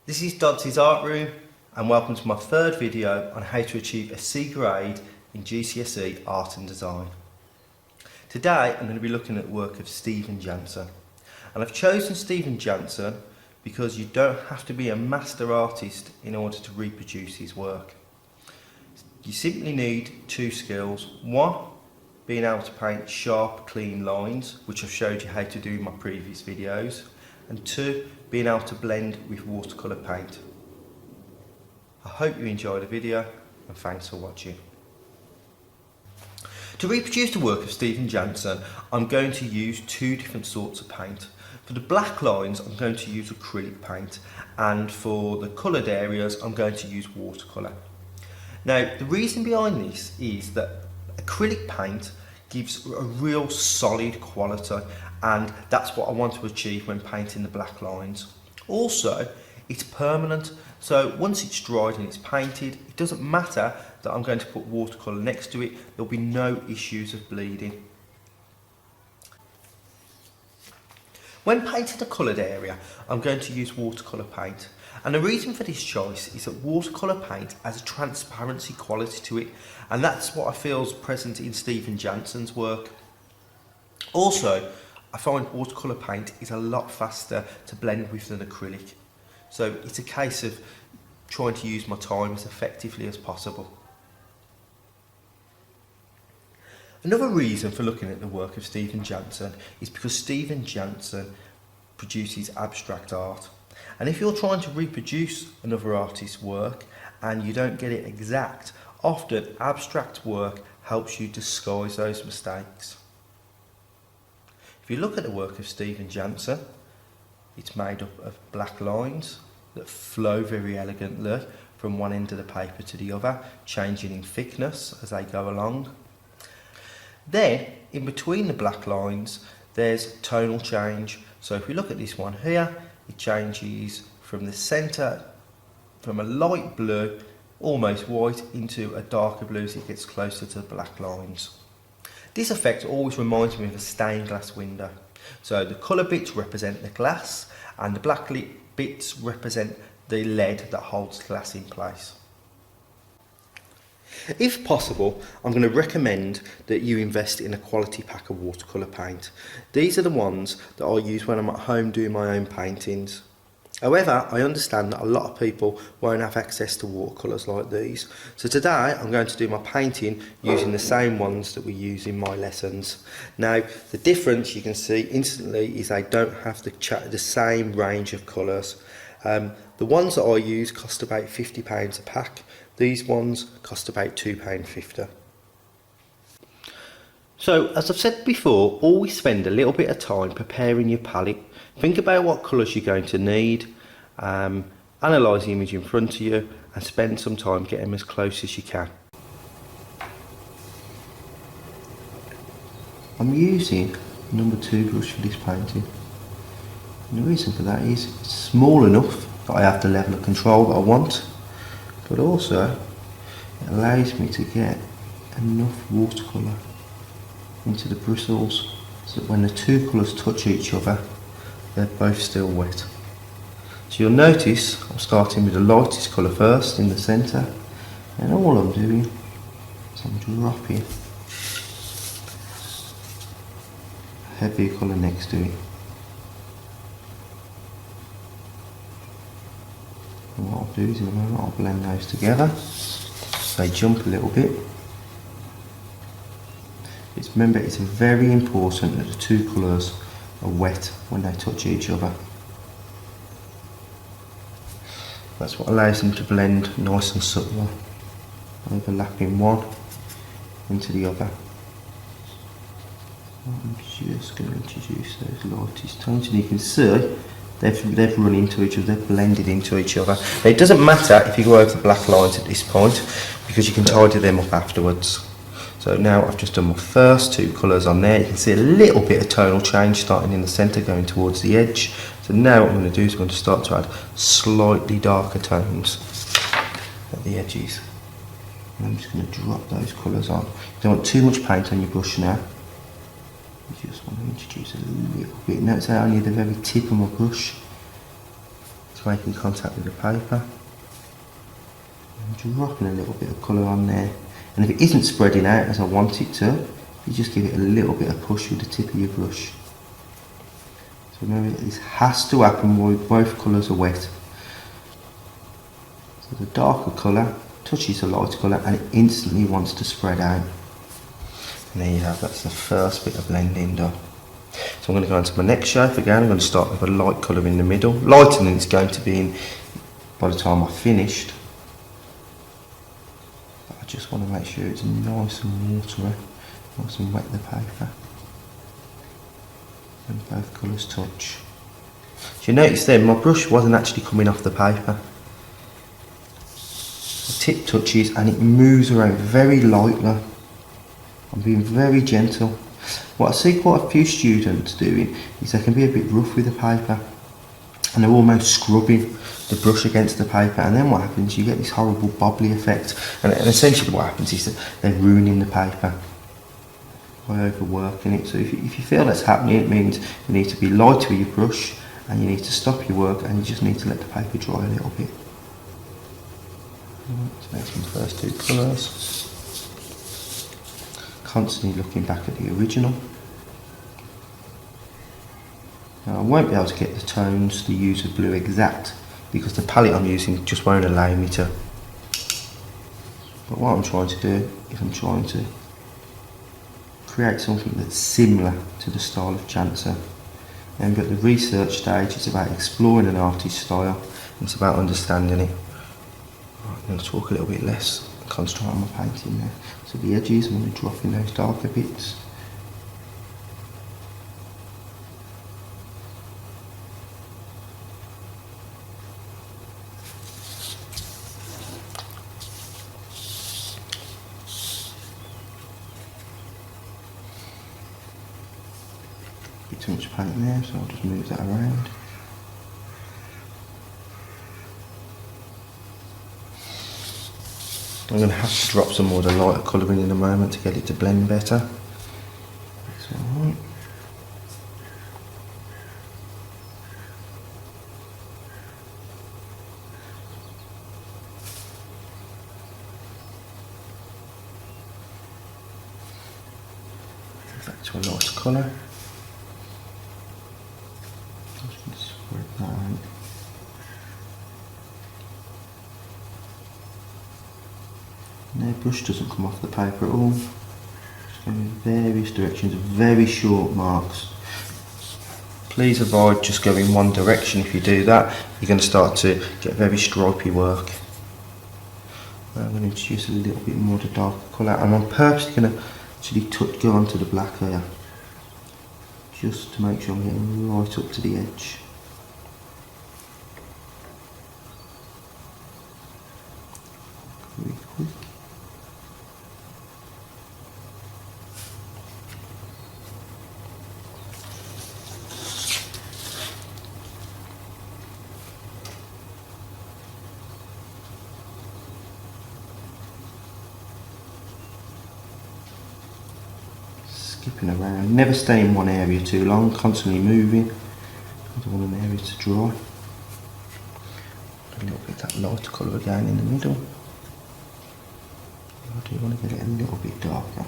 This is Dodds' Art Room and welcome to my third video on how to achieve a C grade in GCSE Art and Design. Today I'm going to be looking at the work of Steven Janssen, and I've chosen Steven Janssen because you don't have to be a master artist in order to reproduce his work. You simply need two skills. One, being able to paint sharp, clean lines, which I've showed you how to do in my previous videos, and two, being able to blend with watercolor paint. I hope you enjoyed the video and thanks for watching. To reproduce the work of Steven Janssen, I'm going to use two different sorts of paint. For the black lines, I'm going to use acrylic paint, and for the coloured areas, I'm going to use watercolour. Now, the reason behind this is that acrylic paint gives a real solid quality, and that's what I want to achieve when painting the black lines. Also, it's permanent, so once it's dried and it's painted, it doesn't matter that I'm going to put watercolour next to it, there'll be no issues of bleeding. When painting a coloured area, I'm going to use watercolour paint. And the reason for this choice is that watercolour paint has a transparency quality to it, and that's what I feel is present in Steven Janssen's work. Also, I find watercolour paint is a lot faster to blend with than acrylic. So it's a case of trying to use my time as effectively as possible. Another reason for looking at the work of Steven Janssen is because Steven Janssen produces abstract art. And if you're trying to reproduce another artist's work and you don't get it exact, often abstract work helps you disguise those mistakes. If you look at the work of Steven Janssen, it's made up of black lines that flow very elegantly from one end of the paper to the other, changing in thickness as they go along. Then, in between the black lines, there's tonal change. So if we look at this one here, it changes from the centre, from a light blue, almost white, into a darker blue as it gets closer to the black lines. This effect always reminds me of a stained glass window. So the colour bits represent the glass and the black bits represent the lead that holds the glass in place. If possible, I'm going to recommend that you invest in a quality pack of watercolour paint. These are the ones that I use when I'm at home doing my own paintings. However, I understand that a lot of people won't have access to watercolours like these. So today I'm going to do my painting using the same ones that we use in my lessons. Now, the difference you can see instantly is they don't have the same range of colours. The ones that I use cost about £50 a pack. These ones cost about £2.50. So, as I've said before, always spend a little bit of time preparing your palette. Think about what colours you're going to need, analyse the image in front of you and spend some time getting them as close as you can. I'm using number 2 brush for this painting. And the reason for that is it's small enough that I have the level of control that I want, but also it allows me to get enough watercolour into the bristles so that when the two colours touch each other, they're both still wet. So you'll notice I'm starting with the lightest colour first in the centre, and all I'm doing is I'm dropping a heavier colour next to it. And what I'll do is in a moment I'll blend those together. They jump a little bit. Remember, it's very important that the two colours are wet when they touch each other. That's what allows them to blend nice and subtly, overlapping one into the other. I'm just going to introduce those lightest tones, and you can see they've run into each other, they've blended into each other. Now, it doesn't matter if you go over the black lines at this point, because you can tidy them up afterwards. So now I've just done my first two colours on there. You can see a little bit of tonal change starting in the centre going towards the edge. So now what I'm going to do is I'm going to start to add slightly darker tones at the edges. And I'm just going to drop those colours on. You don't want too much paint on your brush now. You just want to introduce a little bit. Notice how only the very tip of my brush It's making contact with the paper. I'm dropping a little bit of colour on there. And if it isn't spreading out as I want it to, you just give it a little bit of push with the tip of your brush. So remember, this has to happen while both colours are wet. So the darker colour touches the light colour and it instantly wants to spread out. And there you have, that's the first bit of blending done. So I'm going to go on to my next shape again. I'm going to start with a light colour in the middle. Lighter than it's going to be in by the time I've finished. But I just want to make sure it's nice and watery, nice and wet the paper. And both colours touch. So you notice then my brush wasn't actually coming off the paper. The tip touches and it moves around very lightly. I'm being very gentle. What I see quite a few students doing is they can be a bit rough with the paper and they're almost scrubbing the brush against the paper, and then what happens, you get this horrible bobbly effect, and essentially what happens is that they're ruining the paper by overworking it. So if you feel that's happening, it means you need to be light with your brush and you need to stop your work and you just need to let the paper dry a little bit. So that's my first two colours. Constantly looking back at the original. Now I won't be able to get the tones to use of blue exact because the palette I'm using just won't allow me to. But what I'm trying to do is I'm trying to create something that's similar to the style of Janssen. Remember, at the research stage it's about exploring an artist's style, and it's about understanding it. Right, I'm going to talk a little bit less and concentrate on my painting there. So the edges, I'm going to drop in those darker bits. Bit too much paint there, so I'll just move that around. I'm going to have to drop some more of the lighter colouring in a moment to get it to blend better. That's alright. Back to a lighter colour. Just going to spread that out. No, brush doesn't come off the paper at all. Just going in various directions, very short marks. Please avoid just going one direction. If you do that, you're going to start to get very stripy work. I'm going to introduce a little bit more of the darker colour, and I'm purposely going to actually go onto the black here, just to make sure I'm getting right up to the edge. Very quick. Skipping around, never stay in one area too long, constantly moving. I don't want an area to dry. A little bit of that lighter colour again in the middle. I do want to get it a little bit darker.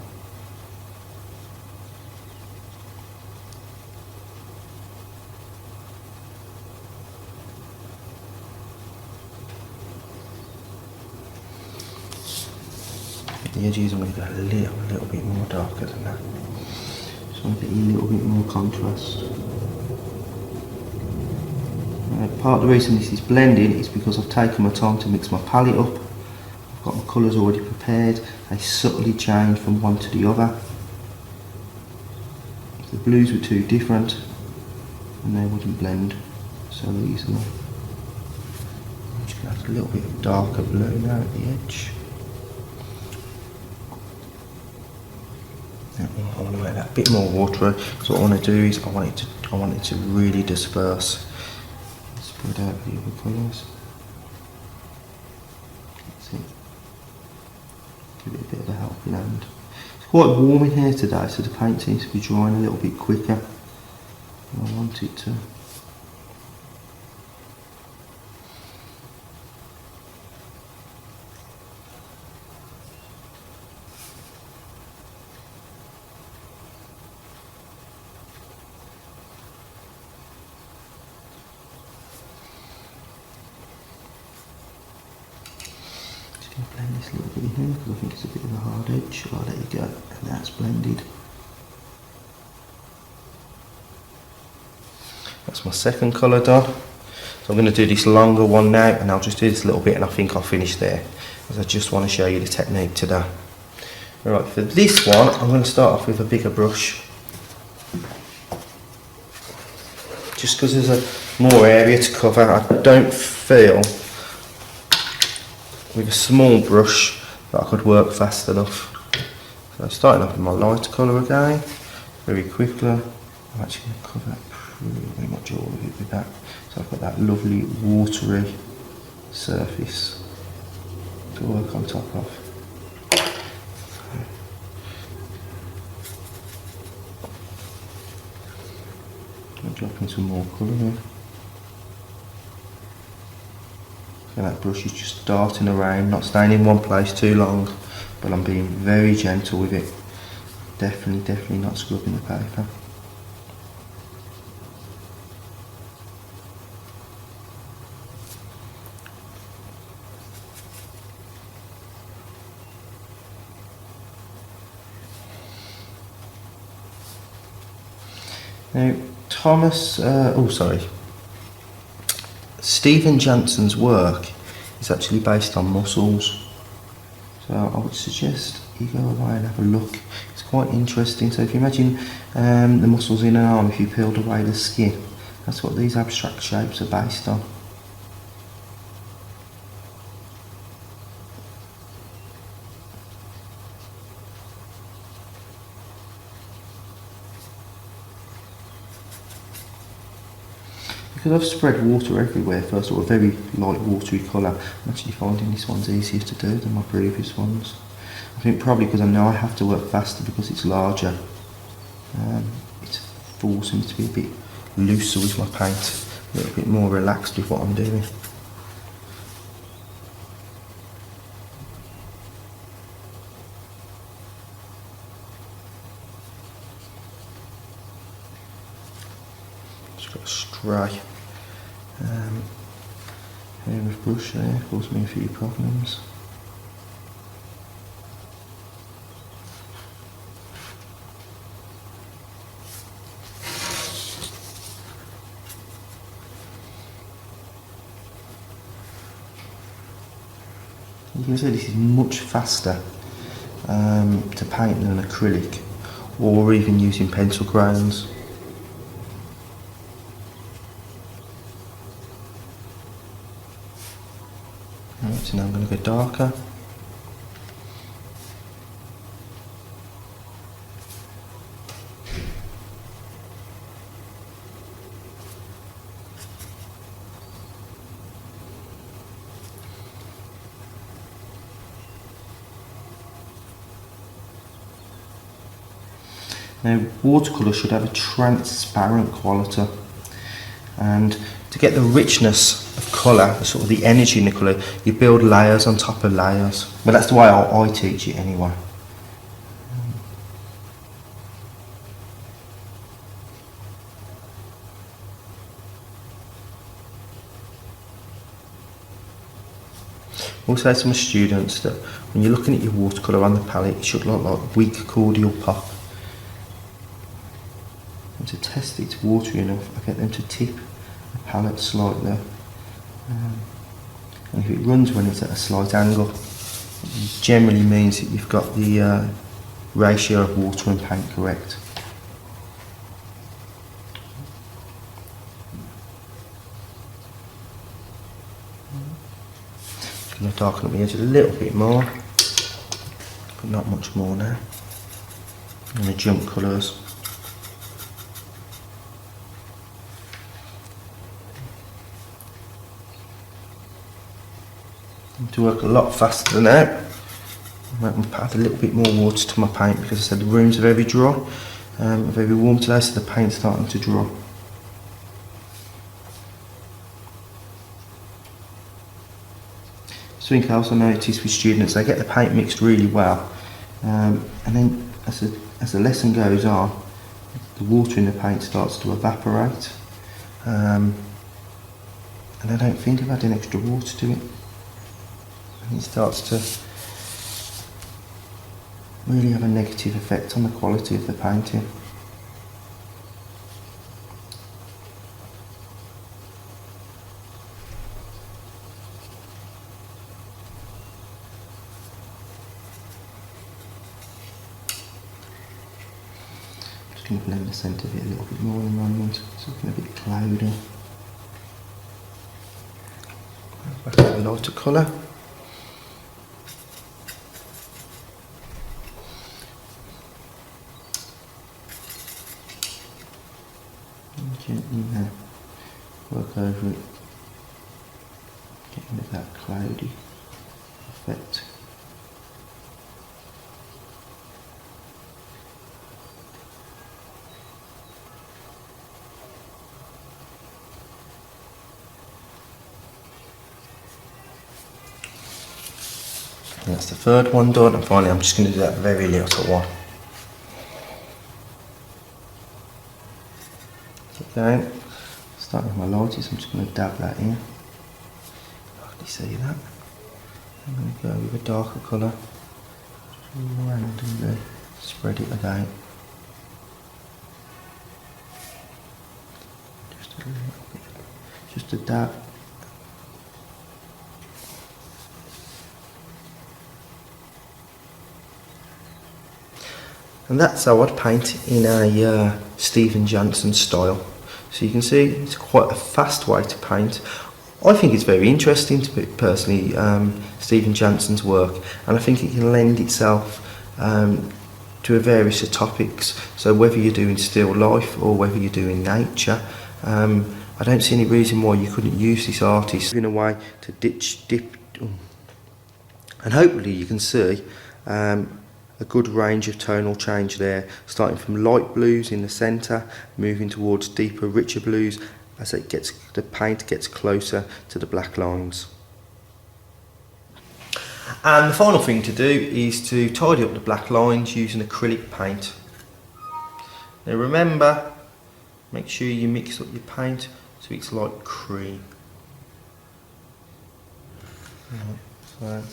The edges I'm going to go a little bit more darker than that. Just want to get a little bit more contrast. Part of the reason this is blending is because I've taken my time to mix my palette up. I've got my colours already prepared. They subtly change from one to the other. If the blues were too different, then they wouldn't blend so easily. I'm just going to have a little bit of darker blue now at the edge. I want to make that a bit more watery. So what I want to do is I want it to really disperse, spread out the other colours. That's it. Give it a bit of a helping hand. It's quite warm in here today, so the paint seems to be drying a little bit quicker. I want it to. this little bit in here because I think it's a bit of a hard edge. Oh, there you go, and that's blended. That's my second colour done. So I'm going to do this longer one now, and I'll just do this little bit and I think I'll finish there, because I just want to show you the technique today. Alright, for this one I'm going to start off with a bigger brush, just because there's a more area to cover. I don't feel with a small brush that I could work fast enough. So starting off with my lighter colour again, very quickly. I'm actually going to cover pretty much all of it with that. So I've got that lovely watery surface to work on top of. I'm dropping some more colour in. So that brush is just darting around, not staying in one place too long, but I'm being very gentle with it. Definitely not scrubbing the paper. Now, Steven Janssen's work is actually based on mussels, so I would suggest you go away and have a look. It's quite interesting. So if you imagine the mussels in an arm, if you peeled away the skin, that's what these abstract shapes are based on. Because I've spread water everywhere for a sort of very light watery colour, I'm actually finding this one's easier to do than my previous ones. I think probably because I know I have to work faster because it's larger. It's forcing me to be a bit looser with my paint, a little bit more relaxed with what I'm doing. Just got a stray hair of brush there, caused me a few problems. You can see this is much faster to paint than an acrylic, or even using pencil crayons. Right, so now I'm going to go darker. Now, watercolour should have a transparent quality, and to get the richness of colour, sort of the energy in the colour, you build layers on top of layers. But that's the way I teach it anyway. I also say to my students that when you're looking at your watercolour on the palette, it should look like weak cordial pop. And to test it's watery enough, I get them to tip the palette slightly. And if it runs when it's at a slight angle, it generally means that you've got the ratio of water and paint correct. Just going to darken up the edge a little bit more, but not much more now. I'm going to jump colours. To work a lot faster now. I might add a little bit more water to my paint because I said the rooms are very dry, very warm today, so the paint's starting to dry. Something else I noticed with students, they get the paint mixed really well, and then as the lesson goes on, the water in the paint starts to evaporate, and I don't think of adding extra water to it. It starts to really have a negative effect on the quality of the painting. Just going to blend the centre of it a little bit more in the moment. It's looking a bit cloudy. Back to the lighter colour. And gently now work over it, getting rid of that cloudy effect. And that's the third one done, and finally I'm just going to do that very little one. Okay, starting with my lighters, I'm just going to dab that in. You can hardly see that. I'm going to go with a darker colour, randomly spread it again. Just a little bit, just a dab. And that's how I'd paint in a Steven Janssen style. So you can see it's quite a fast way to paint. I think it's very interesting to personally, Steven Janssen's work, and I think it can lend itself to a various of topics. So whether you're doing still life or whether you're doing nature, I don't see any reason why you couldn't use this artist in a way to dip, and hopefully you can see a good range of tonal change there, starting from light blues in the centre, moving towards deeper, richer blues as the paint gets closer to the black lines. And the final thing to do is to tidy up the black lines using acrylic paint. Now remember, make sure you mix up your paint so it's like cream. So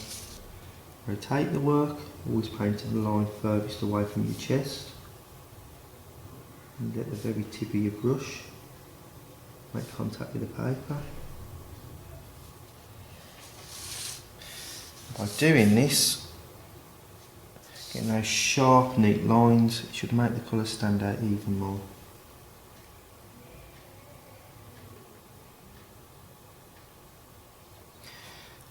rotate the work, always painting the line furthest away from your chest. And get the very tip of your brush, make contact with the paper. By doing this, getting those sharp, neat lines, it should make the colour stand out even more.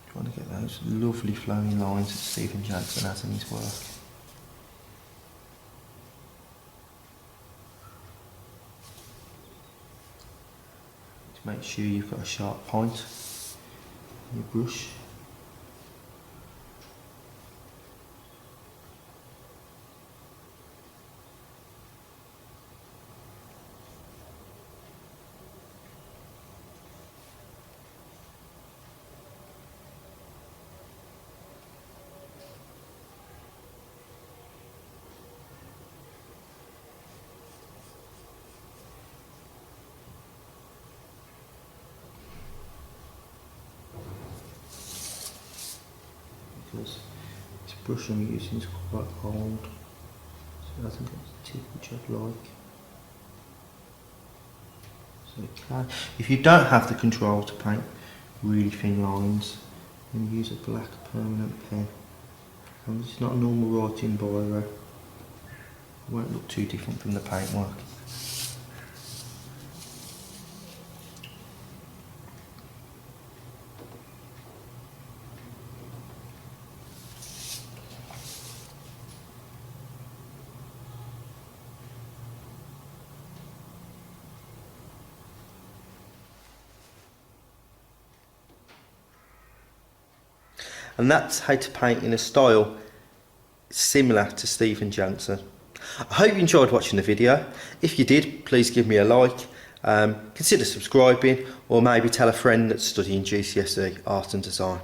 You want to get those lovely flowing lines that Steven Janssen has in his work. To make sure you've got a sharp point in your brush. Because this brush I'm using is quite old, so it hasn't got the tip which I'd like. So if you don't have the control to paint really thin lines, then use a black permanent pen. And it's not a normal writing biro. It won't look too different from the paintwork. And that's how to paint in a style similar to Steven Janssen. I hope you enjoyed watching the video. If you did, please give me a like, consider subscribing, or maybe tell a friend that's studying GCSE Art and Design.